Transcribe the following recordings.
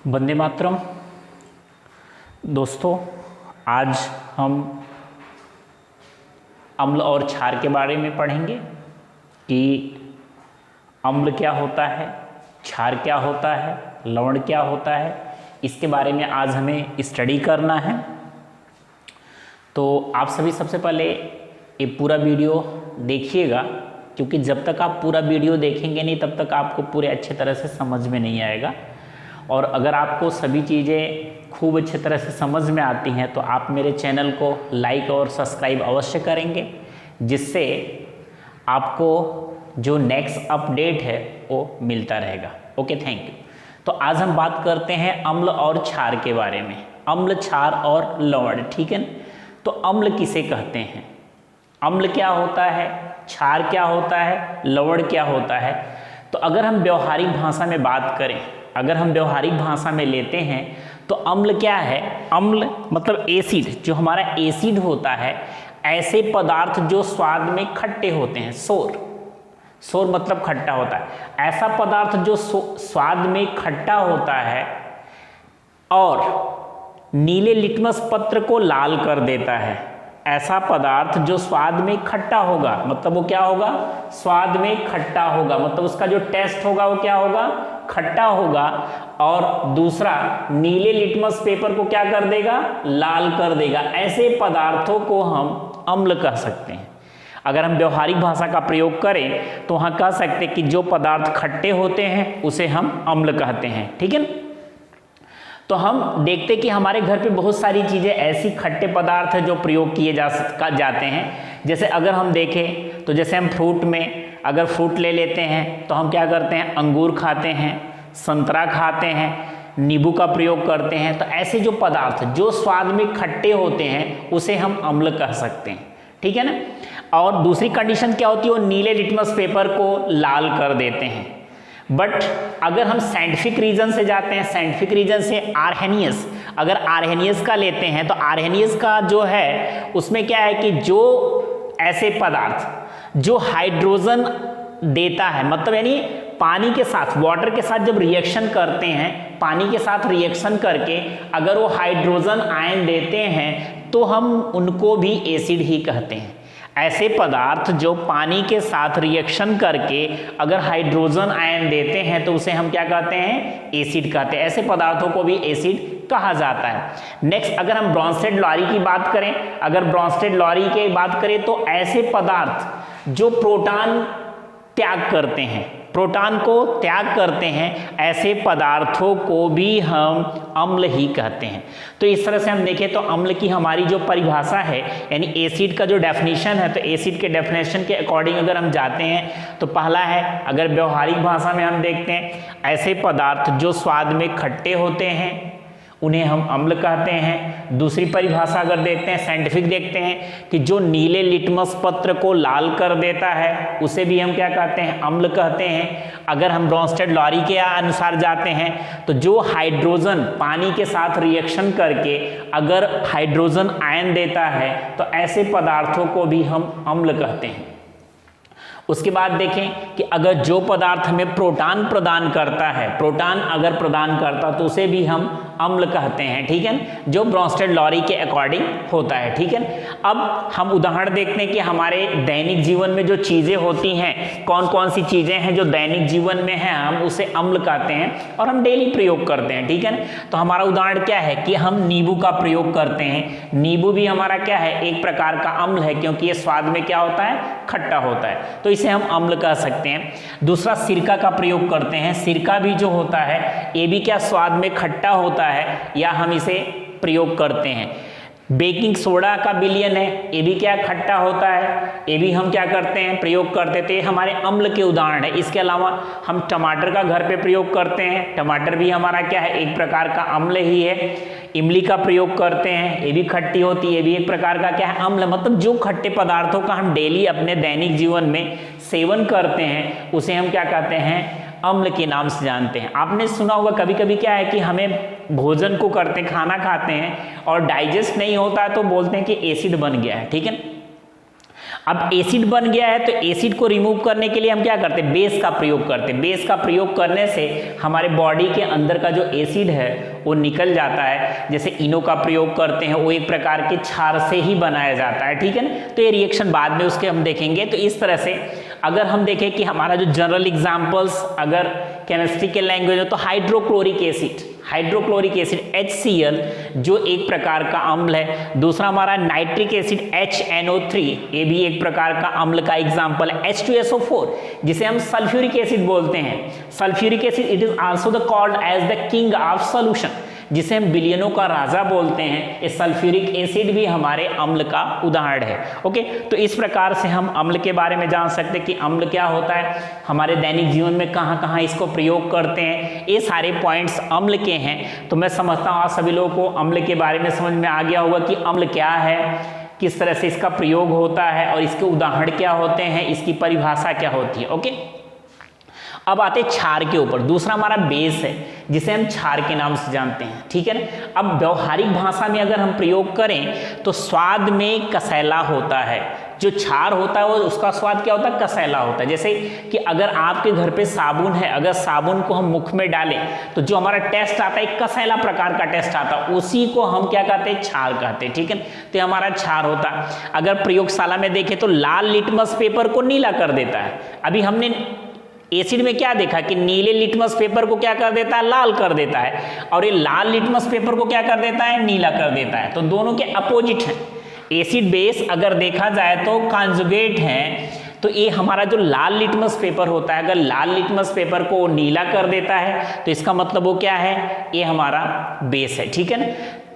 वंदे मातरम। दोस्तों, आज हम अम्ल और क्षार के बारे में पढ़ेंगे कि अम्ल क्या होता है, क्षार क्या होता है, लवण क्या होता है। इसके बारे में आज हमें स्टडी करना है। तो आप सभी सबसे पहले ये पूरा वीडियो देखिएगा, क्योंकि जब तक आप पूरा वीडियो देखेंगे नहीं तब तक आपको पूरे अच्छे तरह से समझ में नहीं आएगा। और अगर आपको सभी चीज़ें खूब अच्छे तरह से समझ में आती हैं तो आप मेरे चैनल को लाइक और सब्सक्राइब अवश्य करेंगे, जिससे आपको जो नेक्स्ट अपडेट है वो मिलता रहेगा। Okay, thank you. तो आज हम बात करते हैं अम्ल और क्षार के बारे में। अम्ल, क्षार और लवण, ठीक है। तो अम्ल किसे कहते हैं, अम्ल क्या होता है, क्षार क्या होता है, लवण क्या होता है। तो अगर हम व्यवहारिक भाषा में बात करें, अगर हम व्यवहारिक भाषा में लेते हैं तो अम्ल क्या है। अम्ल मतलब एसिड, जो हमारा एसिड होता है, ऐसे पदार्थ जो स्वाद में खट्टे होते हैं। सोर मतलब खट्टा होता है। ऐसा पदार्थ जो स्वाद में खट्टा होता है और नीले लिटमस पत्र को लाल कर देता है। ऐसा पदार्थ जो स्वाद में खट्टा होगा, मतलब वो क्या होगा, स्वाद में खट्टा होगा, मतलब उसका जो टेस्ट होगा वो क्या होगा, खट्टा होगा। और दूसरा, नीले लिटमस पेपर को क्या कर देगा, लाल कर देगा। ऐसे पदार्थों को हम अम्ल कह सकते हैं। अगर हम व्यवहारिक भाषा का प्रयोग करें तो वहाँ कह सकते हैं कि जो पदार्थ खट्टे होते हैं उसे हम अम्ल कहते हैं, ठीक है। तो हम देखते कि हमारे घर पे बहुत सारी चीज़ें ऐसी खट्टे पदार्थ हैं जो प्रयोग किए जाते हैं। जैसे अगर हम देखें तो जैसे हम फ्रूट में अगर फ्रूट ले लेते हैं तो हम क्या करते हैं, अंगूर खाते हैं, संतरा खाते हैं, नींबू का प्रयोग करते हैं। तो ऐसे जो पदार्थ जो स्वाद में खट्टे होते हैं उसे हम अम्ल कह सकते हैं, ठीक है ना। और दूसरी कंडीशन क्या होती है, वो नीले लिटमस पेपर को लाल कर देते हैं। बट अगर हम साइंटिफिक रीजन से जाते हैं, साइंटिफिक रीजन से आर्हेनियस, अगर आर्हेनियस का लेते हैं तो आर्हेनियस का जो है उसमें क्या है कि जो ऐसे पदार्थ जो हाइड्रोजन देता है, मतलब यानी पानी के साथ, वाटर के साथ जब रिएक्शन करते हैं, पानी के साथ रिएक्शन करके अगर वो हाइड्रोजन आयन देते हैं तो हम उनको भी एसिड ही कहते हैं। ऐसे पदार्थ जो पानी के साथ रिएक्शन करके अगर हाइड्रोजन आयन देते हैं तो उसे हम क्या कहते हैं, एसिड कहते हैं। ऐसे पदार्थों को भी एसिड कहा जाता है। नेक्स्ट, अगर हम ब्रॉन्स्टेड लॉरी की बात करें, अगर ब्रॉन्स्टेड लॉरी की बात करें तो ऐसे पदार्थ जो प्रोटॉन त्याग करते हैं, प्रोटॉन को त्याग करते हैं, ऐसे पदार्थों को भी हम अम्ल ही कहते हैं। तो इस तरह से हम देखें तो अम्ल की हमारी जो परिभाषा है, यानी एसिड का जो डेफिनेशन है, तो एसिड के डेफिनेशन के अकॉर्डिंग अगर हम जाते हैं तो पहला है, अगर व्यवहारिक भाषा में हम देखते हैं, ऐसे पदार्थ जो स्वाद में खट्टे होते हैं उन्हें हम अम्ल कहते हैं। दूसरी परिभाषा अगर देखते हैं, साइंटिफिक देखते हैं, कि जो नीले लिटमस पत्र को लाल कर देता है उसे भी हम क्या कहते हैं, अम्ल कहते हैं। अगर हम ब्रॉन्स्टेड लॉरी के अनुसार जाते हैं तो जो हाइड्रोजन पानी के साथ रिएक्शन करके अगर हाइड्रोजन आयन देता है तो ऐसे पदार्थों को भी हम अम्ल कहते हैं। उसके बाद देखें कि अगर जो पदार्थ हमें प्रोटॉन प्रदान करता है, प्रोटॉन अगर प्रदान करता तो उसे भी हम अम्ल कहते हैं, ठीक है, जो ब्रॉन्स्टेड लॉरी के अकॉर्डिंग होता है, ठीक है। अब हम उदाहरण देखते हैं कि हमारे दैनिक जीवन में जो चीज़ें होती हैं, कौन कौन सी चीज़ें हैं जो दैनिक जीवन में हैं, हम उसे अम्ल कहते हैं और हम डेली प्रयोग करते हैं, ठीक है। तो हमारा उदाहरण क्या है कि हम नींबू का प्रयोग करते हैं। नींबू भी हमारा क्या है, एक प्रकार का अम्ल है, क्योंकि ये स्वाद में क्या होता है, खट्टा होता है, तो इसे हम अम्ल कह सकते हैं। दूसरा, सिरका का प्रयोग करते हैं। सिरका भी जो होता है ये भी क्या स्वाद में खट्टा होता है, या हम इसे प्रयोग करते हैं। बेकिंग सोडा का विलयन है, ये भी क्या खट्टा होता है, ये भी हम क्या करते हैं, प्रयोग करते थे। हमारे अम्ल के उदाहरण है। इसके अलावा हम टमाटर का घर पे प्रयोग करते हैं, टमाटर भी हमारा क्या है, एक प्रकार का अम्ल ही है। इमली का प्रयोग करते हैं, ये भी खट्टी होती है, ये भी एक प्रकार का क्या है, अम्ल। मतलब जो खट्टे पदार्थों का हम डेली अपने दैनिक जीवन में सेवन करते हैं उसे हम क्या कहते हैं, अम्ल के नाम से जानते हैं। आपने सुना होगा कभी कभी क्या है कि हमें भोजन को करते हैं, खाना खाते हैं और डाइजेस्ट नहीं होता है तो बोलते हैं कि एसिड बन गया है, ठीक है। अब एसिड बन गया है तो एसिड को रिमूव करने के लिए हम क्या करते हैं, बेस का प्रयोग करते हैं। बेस का प्रयोग करने से हमारे बॉडी के अंदर का जो एसिड है वो निकल जाता है। जैसे इनो का प्रयोग करते हैं, वो एक प्रकार के क्षार से ही बनाया जाता है, ठीक है ना। तो ये रिएक्शन बाद में उसके हम देखेंगे। तो इस तरह से अगर हम देखें कि हमारा जो जनरल एग्जांपल्स अगर केमिस्ट्री के लैंग्वेज हो तो हाइड्रोक्लोरिक एसिड HCl जो एक प्रकार का अम्ल है। दूसरा हमारा नाइट्रिक एसिड HNO3, ये भी एक प्रकार का अम्ल का एग्जाम्पल है। H2SO4 जिसे हम सल्फ्यूरिक एसिड बोलते हैं। Sulphuric acid it is also the called as the king of solution, जिसे हम बिलियनों का राजा बोलते हैं। ये सल्फ्यूरिक एसिड भी हमारे अम्ल का उदाहरण है। ओके, तो इस प्रकार से हम अम्ल के बारे में जान सकते हैं कि अम्ल क्या होता है, हमारे दैनिक जीवन में कहाँ कहाँ इसको प्रयोग करते हैं। ये सारे पॉइंट्स अम्ल के हैं। तो मैं समझता हूँ आप सभी लोगों को अम्ल के बारे में समझ में आ गया होगा कि अम्ल क्या है, किस तरह से इसका प्रयोग होता है और इसके उदाहरण क्या होते हैं, इसकी परिभाषा क्या होती है। ओके, अब आते हैं क्षार के ऊपर। दूसरा हमारा बेस है जिसे हम क्षार के नाम से जानते हैं, ठीक है ना। अब व्यवहारिक भाषा में अगर हम प्रयोग करें तो स्वाद में कसैला होता है। जो क्षार होता है वो उसका स्वाद क्या होता है, कसैला होता है। जैसे कि अगर आपके घर पे साबुन है, अगर साबुन को हम मुख में डालें तो जो हमारा टेस्ट आता है एक कसैला प्रकार का टेस्ट आता है, उसी को हम क्या कहते हैं, क्षार कहते हैं, ठीक है। तो हमारा क्षार होता है। अगर प्रयोगशाला में देखें तो लाल लिटमस पेपर को नीला कर देता है। अभी हमने एसिड में क्या देखा कि नीले लिटमस पेपर को क्या कर देता है, लाल कर देता है, और ये लाल लिटमस पेपर को क्या कर देता है, नीला कर देता है। तो दोनों के अपोजिट हैं। एसिड बेस अगर देखा जाए तो कॉन्जुगेट हैं। तो ये हमारा जो लाल लिटमस पेपर होता है, अगर लाल लिटमस पेपर को नीला कर देता है तो इसका मतलब वो क्या है, ये हमारा बेस है, ठीक है ना।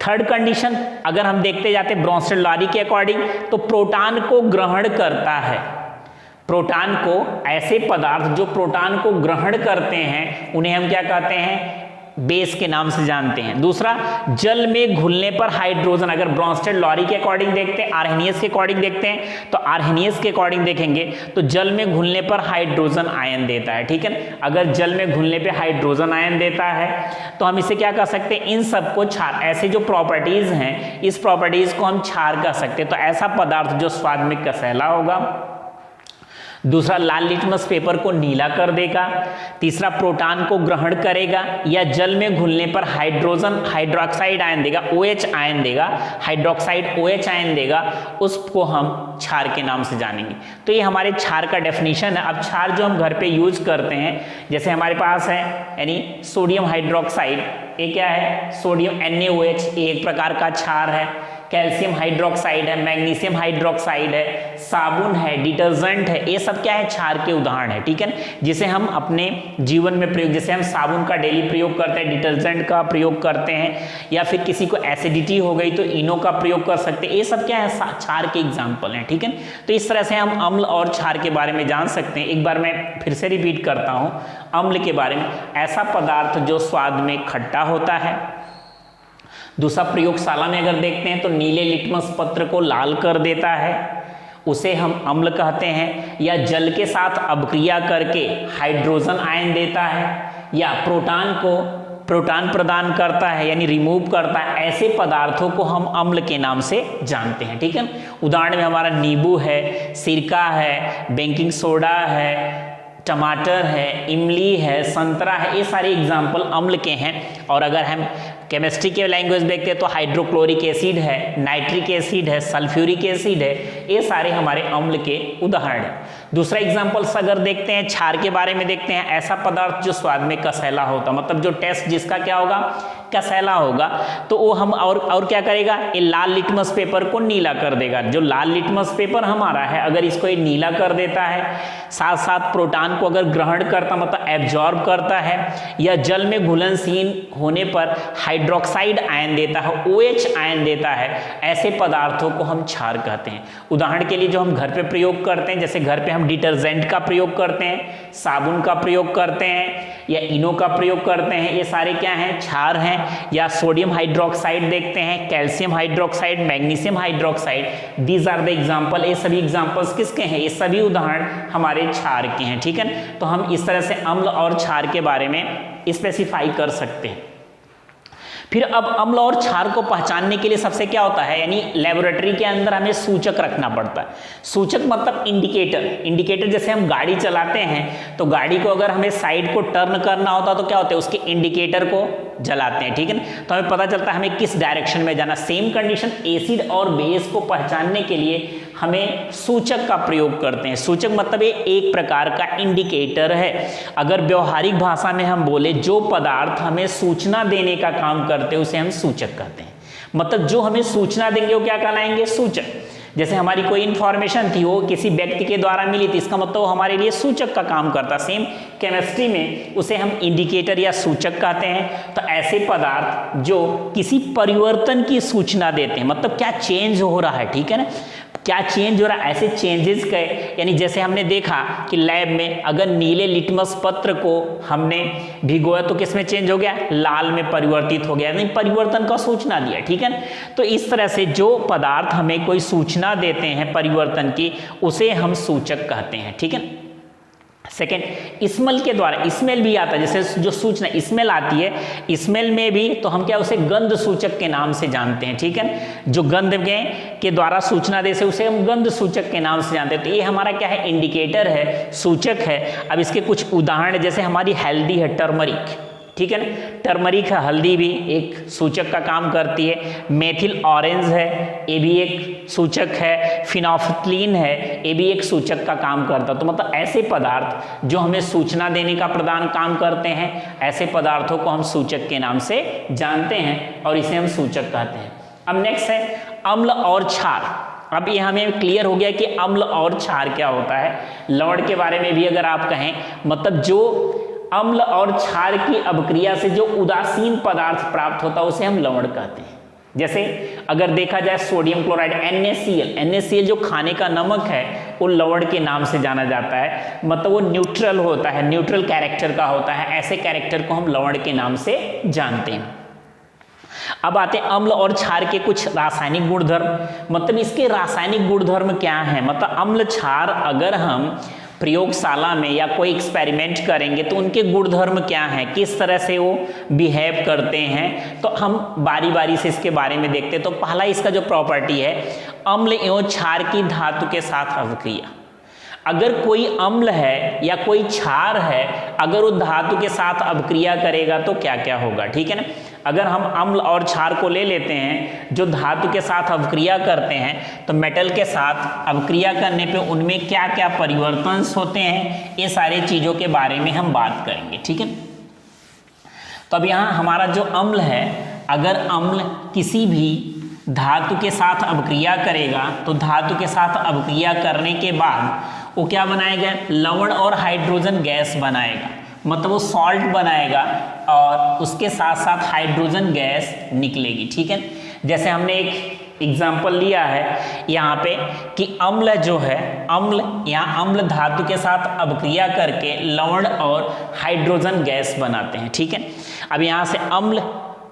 थर्ड कंडीशन अगर हम देखते जाते ब्रोंस्टेड लॉरी के अकॉर्डिंग तो प्रोटॉन को ग्रहण करता है। प्रोटॉन को, ऐसे पदार्थ जो प्रोटॉन को ग्रहण करते हैं उन्हें हम क्या कहते हैं, बेस के नाम से जानते हैं। दूसरा, जल में घुलने पर हाइड्रोजन, अगर ब्रोंस्टेड लॉरी के अकॉर्डिंग देखते हैं, आर्हेनियस के अकॉर्डिंग देखते हैं तो आर्हेनियस के अकॉर्डिंग देखेंगे तो जल में घुलने पर हाइड्रोजन आयन देता है, ठीक है। अगर जल में घुलने पे हाइड्रोजन आयन देता है तो हम इसे क्या कह सकते हैं, इन सबको क्षार, ऐसे जो प्रॉपर्टीज हैं इस प्रॉपर्टीज को हम क्षार कह सकते हैं। तो ऐसा पदार्थ जो स्वाद में कसैला होगा। दूसरा, लाल लिटमस पेपर को नीला कर देगा। तीसरा, प्रोटॉन को ग्रहण करेगा या जल में घुलने पर हाइड्रोक्साइड आयन देगा, OH आयन देगा, हाइड्रोक्साइड OH आयन देगा, उसको हम क्षार के नाम से जानेंगे। तो ये हमारे क्षार का डेफिनेशन है। अब क्षार जो हम घर पे यूज करते हैं, जैसे हमारे पास है यानी सोडियम हाइड्रोक्साइड, ये क्या है, सोडियम NaOH, ये एक प्रकार का क्षार है। कैल्शियम हाइड्रोक्साइड है, मैग्नीशियम हाइड्रोक्साइड है, साबुन है, डिटर्जेंट है, ये सब क्या है, क्षार के उदाहरण है, ठीक है, जिसे हम अपने जीवन में प्रयोग, जैसे हम साबुन का डेली प्रयोग करते हैं, डिटर्जेंट का प्रयोग करते हैं, या फिर किसी को एसिडिटी हो गई तो इनो का प्रयोग कर सकते हैं। ये सब क्या है, क्षार के एग्जाम्पल हैं, ठीक है। तो इस तरह से हम अम्ल और क्षार के बारे में जान सकते हैं। एक बार मैं फिर से रिपीट करता हूँ अम्ल के बारे में, ऐसा पदार्थ जो स्वाद में खट्टा होता है। दूसरा, प्रयोगशाला में अगर देखते हैं तो नीले लिटमस पत्र को लाल कर देता है, उसे हम अम्ल कहते हैं। या जल के साथ अभिक्रिया करके हाइड्रोजन आयन देता है, या प्रोटॉन को प्रोटॉन प्रदान करता है यानी रिमूव करता है, ऐसे पदार्थों को हम अम्ल के नाम से जानते हैं, ठीक है। उदाहरण में हमारा नींबू है, सिरका है, बेकिंग सोडा है, टमाटर है, इमली है, संतरा है, ये सारे एग्जाम्पल अम्ल के हैं। और अगर हम केमिस्ट्री के लैंग्वेज देखते हैं तो हाइड्रोक्लोरिक एसिड है, नाइट्रिक एसिड है, सल्फ्यूरिक एसिड है, ये सारे हमारे अम्ल के उदाहरण हैं। दूसरा एग्जाम्पल्स अगर देखते हैं क्षार के बारे में देखते हैं, ऐसा पदार्थ जो स्वाद में कसैला होता, मतलब जो टेस्ट जिसका क्या होगा, कसैला होगा, तो वो हम और क्या करेगा, ये लाल लिटमस पेपर को नीला कर देगा। जो लाल लिटमस पेपर हमारा है अगर इसको ये नीला कर देता है, साथ साथ प्रोटॉन को अगर ग्रहण करता मतलब एब्जॉर्ब करता है, या जल में घुलनशील होने पर हाइड्रोक्साइड आयन देता है, OH आयन देता है, ऐसे पदार्थों को हम क्षार कहते हैं। उदाहरण के लिए जो हम घर पे प्रयोग करते हैं, जैसे घर पे हम डिटर्जेंट का प्रयोग करते हैं, साबुन का प्रयोग करते हैं, या इनो का प्रयोग करते हैं, ये सारे क्या हैं, क्षार हैं। या सोडियम हाइड्रोक्साइड देखते हैं, calcium hydroxide, magnesium hydroxide, these are the example. ये सभी एग्जाम्पल्स किसके हैं, ये सभी उदाहरण हमारे क्षार के हैं, ठीक है। तो हम इस तरह से अम्ल और क्षार के बारे में स्पेसिफाई कर सकते हैं। फिर अब अम्ल और क्षार को पहचानने के लिए सबसे क्या होता है, यानी लेबोरेटरी के अंदर हमें सूचक रखना पड़ता है। सूचक मतलब इंडिकेटर। इंडिकेटर जैसे हम गाड़ी चलाते हैं तो गाड़ी को अगर हमें साइड को टर्न करना होता तो क्या होता है, उसके इंडिकेटर को जलाते हैं, ठीक है ना, तो हमें पता चलता है हमें किस डायरेक्शन में जाना। सेम कंडीशन एसिड और बेस को पहचानने के लिए हमें सूचक का प्रयोग करते हैं। सूचक मतलब ये एक प्रकार का इंडिकेटर है। अगर व्यवहारिक भाषा में हम बोले, जो पदार्थ हमें सूचना देने का काम करते हैं उसे हम सूचक कहते हैं। मतलब जो हमें सूचना देंगे वो क्या कहलाएंगे, सूचक। जैसे हमारी कोई इंफॉर्मेशन थी वो किसी व्यक्ति के द्वारा मिली थी, इसका मतलब वो हमारे लिए सूचक का काम करता। सेम केमिस्ट्री में उसे हम इंडिकेटर या सूचक कहते हैं। तो ऐसे पदार्थ जो किसी परिवर्तन की सूचना देते हैं, मतलब क्या चेंज हो रहा है, ठीक है ना, क्या चेंज हो रहा है, ऐसे चेंजेस के, यानी जैसे हमने देखा कि लैब में अगर नीले लिटमस पत्र को हमने भिगोया तो किस में चेंज हो गया, लाल में परिवर्तित हो गया, यानी परिवर्तन का सूचना दिया, ठीक है ना। तो इस तरह से जो पदार्थ हमें कोई सूचना देते हैं परिवर्तन की, उसे हम सूचक कहते हैं, ठीक है। सेकेंड, स्मेल के द्वारा, स्मेल भी आता है, जैसे जो सूचना स्मेल आती है, स्मेल में भी तो हम क्या उसे गंध सूचक के नाम से जानते हैं, ठीक है। जो गंध के द्वारा सूचना दे से उसे हम गंध सूचक के नाम से जानते हैं। तो ये हमारा क्या है, इंडिकेटर है, सूचक है। अब इसके कुछ उदाहरण, जैसे हमारी हल्दी है, टर्मरिक, ठीक है ना, टर्मरिक है, हल्दी भी एक सूचक का काम करती है। मेथिल ऑरेंज है, ये भी एक सूचक है। फिनोल्फ्थलीन है, ये भी एक सूचक का काम करता है। तो मतलब ऐसे पदार्थ जो हमें सूचना देने का प्रदान काम करते हैं, ऐसे पदार्थों को हम सूचक के नाम से जानते हैं और इसे हम सूचक कहते हैं। अब नेक्स्ट है अम्ल और क्षार। अब ये हमें क्लियर हो गया कि अम्ल और क्षार क्या होता है। लवण के बारे में भी अगर आप कहें, मतलब जो अम्ल और क्षार की अभिक्रिया से जो उदासीन पदार्थ प्राप्त होता है उसे हम लवण कहते हैं। जैसे अगर देखा जाए सोडियम क्लोराइड NaCl जो खाने का नमक है वो लवण के नाम से जाना जाता है। मतलब वो न्यूट्रल होता है, न्यूट्रल कैरेक्टर का होता है, ऐसे कैरेक्टर को हम लवण के नाम से जानते हैं। अब आते हैं अम्ल और क्षार के कुछ रासायनिक गुणधर्म। मतलब इसके रासायनिक गुणधर्म क्या है, मतलब अम्ल क्षार अगर हम प्रयोगशाला में या कोई एक्सपेरिमेंट करेंगे तो उनके गुणधर्म क्या हैं, किस तरह से वो बिहेव करते हैं, तो हम बारी बारी से इसके बारे में देखते हैं। तो पहला इसका जो प्रॉपर्टी है, अम्ल एवं क्षार की धातु के साथ अभिक्रिया। अगर कोई अम्ल है या कोई क्षार है, अगर वो धातु के साथ अभिक्रिया करेगा तो क्या क्या होगा, ठीक है ना। अगर हम अम्ल और क्षार को ले लेते हैं जो धातु के साथ अभिक्रिया करते हैं, तो मेटल के साथ अभिक्रिया करने पे उनमें क्या क्या परिवर्तन होते हैं, ये सारी चीज़ों के बारे में हम बात करेंगे, ठीक है। तो अब यहाँ हमारा जो अम्ल है, अगर अम्ल किसी भी धातु के साथ अभिक्रिया करेगा तो धातु के साथ अभिक्रिया करने के बाद वो क्या बनाएगा, लवण और हाइड्रोजन गैस बनाएगा। मतलब वो सॉल्ट बनाएगा और उसके साथ साथ हाइड्रोजन गैस निकलेगी, ठीक है। जैसे हमने एक एग्जाम्पल लिया है यहाँ पे कि अम्ल जो है, अम्ल यहाँ अम्ल धातु के साथ अभिक्रिया करके लवण और हाइड्रोजन गैस बनाते हैं, ठीक है। अब यहाँ से अम्ल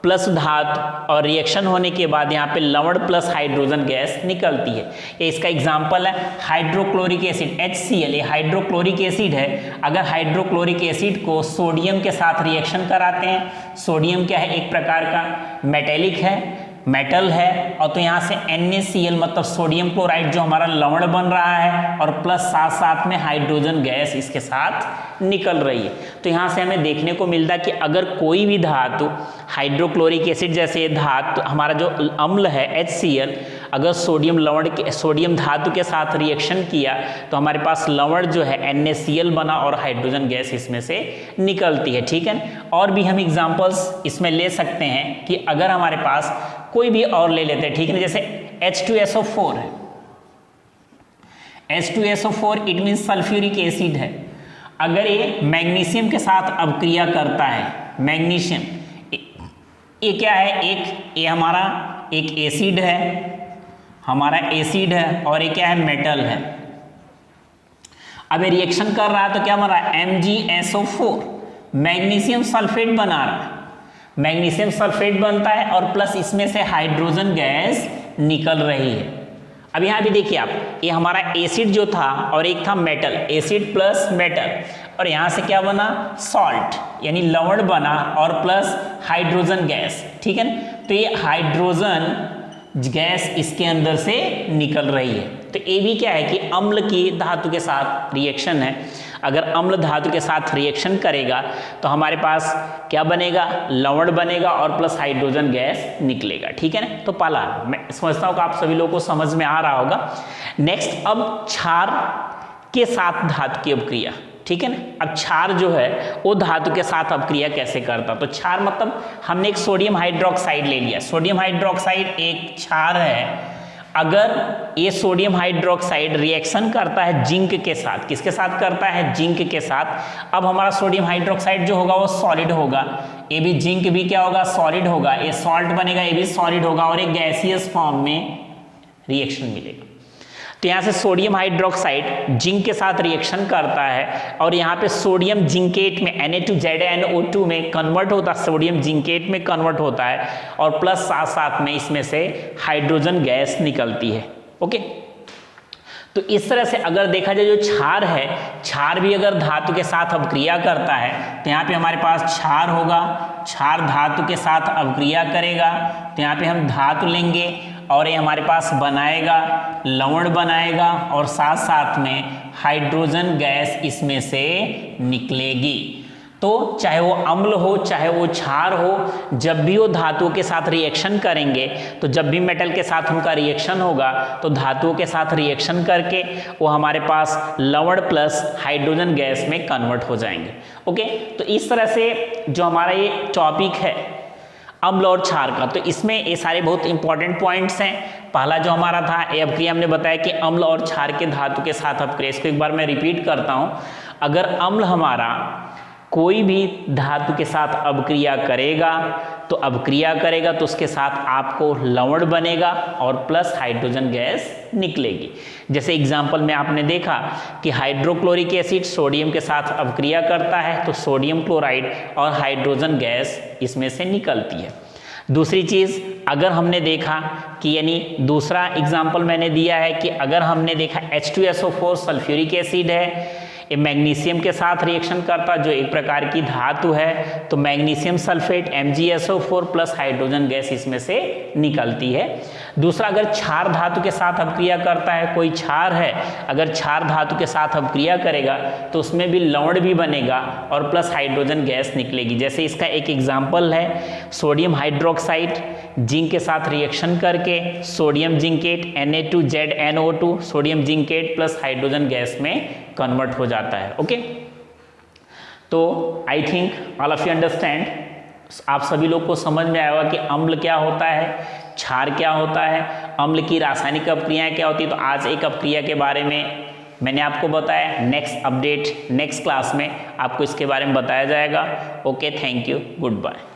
प्लस धातु और रिएक्शन होने के बाद यहाँ पे लवण प्लस हाइड्रोजन गैस निकलती है। ये इसका एग्जाम्पल है हाइड्रोक्लोरिक एसिड HCl। ये हाइड्रोक्लोरिक एसिड है। अगर हाइड्रोक्लोरिक एसिड को सोडियम के साथ रिएक्शन कराते हैं, सोडियम क्या है, एक प्रकार का मेटेलिक है, मेटल है, और तो यहाँ से NaCl मतलब सोडियम क्लोराइड जो हमारा लवण बन रहा है, और प्लस साथ साथ में हाइड्रोजन गैस इसके साथ निकल रही है। तो यहाँ से हमें देखने को मिलता है कि अगर कोई भी धातु, हाइड्रोक्लोरिक एसिड जैसे धातु, हमारा जो अम्ल है HCl, अगर सोडियम धातु के साथ रिएक्शन किया तो हमारे पास लवण जो है NaCl बना और हाइड्रोजन गैस इसमें से निकलती है, ठीक है। और भी हम एग्जाम्पल्स इसमें ले सकते हैं कि अगर हमारे पास कोई भी और ले लेते हैं, ठीक है, जैसे H2SO4 है। H2SO4 it mean sulphuric acid है। अगर ये मैग्नीशियम के साथ अभिक्रिया करता है, मैग्नीशियम ये क्या है, ये हमारा एक एसिड है, हमारा एसिड है, और ये क्या है, मेटल है। अब ये रिएक्शन कर रहा है तो क्या बन रहा है, MgSO4 मैग्नीशियम सल्फेट बना रहा है। मैग्नीशियम सल्फेट बनता है और प्लस इसमें से हाइड्रोजन गैस निकल रही है। अब यहाँ भी देखिए आप, ये हमारा एसिड जो था और एक था मेटल, एसिड प्लस मेटल, और यहाँ से क्या बना, सॉल्ट यानी लवण बना और प्लस हाइड्रोजन गैस, ठीक है ना। तो ये हाइड्रोजन गैस इसके अंदर से निकल रही है। तो ये भी क्या है कि अम्ल की धातु के साथ रिएक्शन है। अगर अम्ल धातु के साथ रिएक्शन करेगा तो हमारे पास क्या बनेगा, लवण बनेगा और प्लस हाइड्रोजन गैस निकलेगा, ठीक है ना। तो पहला मैं समझता हूँ कि आप सभी लोगों को समझ में आ रहा होगा। नेक्स्ट, अब क्षार के साथ धातु की अपक्रिया, ठीक है ना। अब क्षार जो है वो धातु के साथ अपक्रिया कैसे करता, तो क्षार मतलब हमने एक सोडियम हाइड्रोक्साइड ले लिया। सोडियम हाइड्रोक्साइड एक क्षार है। अगर ये सोडियम हाइड्रोक्साइड रिएक्शन करता है जिंक के साथ, किसके साथ करता है, जिंक के साथ। अब हमारा सोडियम हाइड्रोक्साइड जो होगा वो सॉलिड होगा, ये भी जिंक भी क्या होगा, सॉलिड होगा। ये सॉल्ट बनेगा, ये भी सॉलिड होगा और एक गैसियस फॉर्म में रिएक्शन मिलेगा। तो यहाँ से सोडियम हाइड्रोक्साइड जिंक के साथ रिएक्शन करता है और यहाँ पे सोडियम जिंकेट में Na2ZnO2 में कन्वर्ट होता है, सोडियम जिंकेट में कन्वर्ट होता है और प्लस साथ साथ में इसमें से हाइड्रोजन गैस निकलती है। ओके, तो इस तरह से अगर देखा जाए जो क्षार है, क्षार भी अगर धातु के साथ अपक्रिया करता है तो यहाँ पे हमारे पास क्षार होगा, क्षार धातु के साथ अपक्रिया करेगा तो यहाँ पे हम धातु लेंगे और ये हमारे पास बनाएगा, लवण बनाएगा और साथ साथ में हाइड्रोजन गैस इसमें से निकलेगी। तो चाहे वो अम्ल हो चाहे वो क्षार हो, जब भी वो धातुओं के साथ रिएक्शन करेंगे तो जब भी मेटल के साथ उनका रिएक्शन होगा तो धातुओं के साथ रिएक्शन करके वो हमारे पास लवण प्लस हाइड्रोजन गैस में कन्वर्ट हो जाएंगे। ओके, तो इस तरह से जो हमारा ये टॉपिक है अम्ल और क्षार का, तो इसमें ये सारे बहुत इंपॉर्टेंट पॉइंट्स हैं। पहला जो हमारा था ये अपक्रिया हमने बताया कि अम्ल और क्षार के धातु के साथ अपक्रिया। इसको एक बार मैं रिपीट करता हूँ। अगर अम्ल हमारा कोई भी धातु के साथ अपक्रिया करेगा तो उसके साथ आपको लवण बनेगा और प्लस हाइड्रोजन गैस निकलेगी। जैसे एग्जांपल में आपने देखा कि हाइड्रोक्लोरिक एसिड सोडियम के साथ अपक्रिया करता है तो सोडियम क्लोराइड और हाइड्रोजन गैस इसमें से निकलती है। दूसरी चीज़, अगर हमने देखा कि यानी दूसरा एग्जाम्पल मैंने दिया है कि अगर हमने देखा H2SO4 सल्फ्यूरिक एसिड है, ये मैग्नीशियम के साथ रिएक्शन करता जो एक प्रकार की धातु है, तो magnesium sulphate MgSO4 plus hydrogen gas इसमें से निकलती है। दूसरा, अगर क्षार धातु के साथ अपक्रिया करता है, कोई क्षार है अगर क्षार धातु के साथ अपक्रिया करेगा तो उसमें भी लवण भी बनेगा और प्लस हाइड्रोजन गैस निकलेगी। जैसे इसका एक एग्जाम्पल है सोडियम हाइड्रोक्साइड जिंक के साथ रिएक्शन करके sodium zincate Na2ZnO2 sodium zincate plus hydrogen gas में कन्वर्ट हो जाता है। ओके, तो I think all of you understand, आप सभी लोग को समझ में आएगा कि अम्ल क्या होता है, क्षार क्या होता है, अम्ल की रासायनिक अपक्रियाएं क्या होती है। तो आज एक अपक्रिया के बारे में मैंने आपको बताया। नेक्स्ट अपडेट नेक्स्ट क्लास में आपको इसके बारे में बताया जाएगा। Okay, thank you, good bye.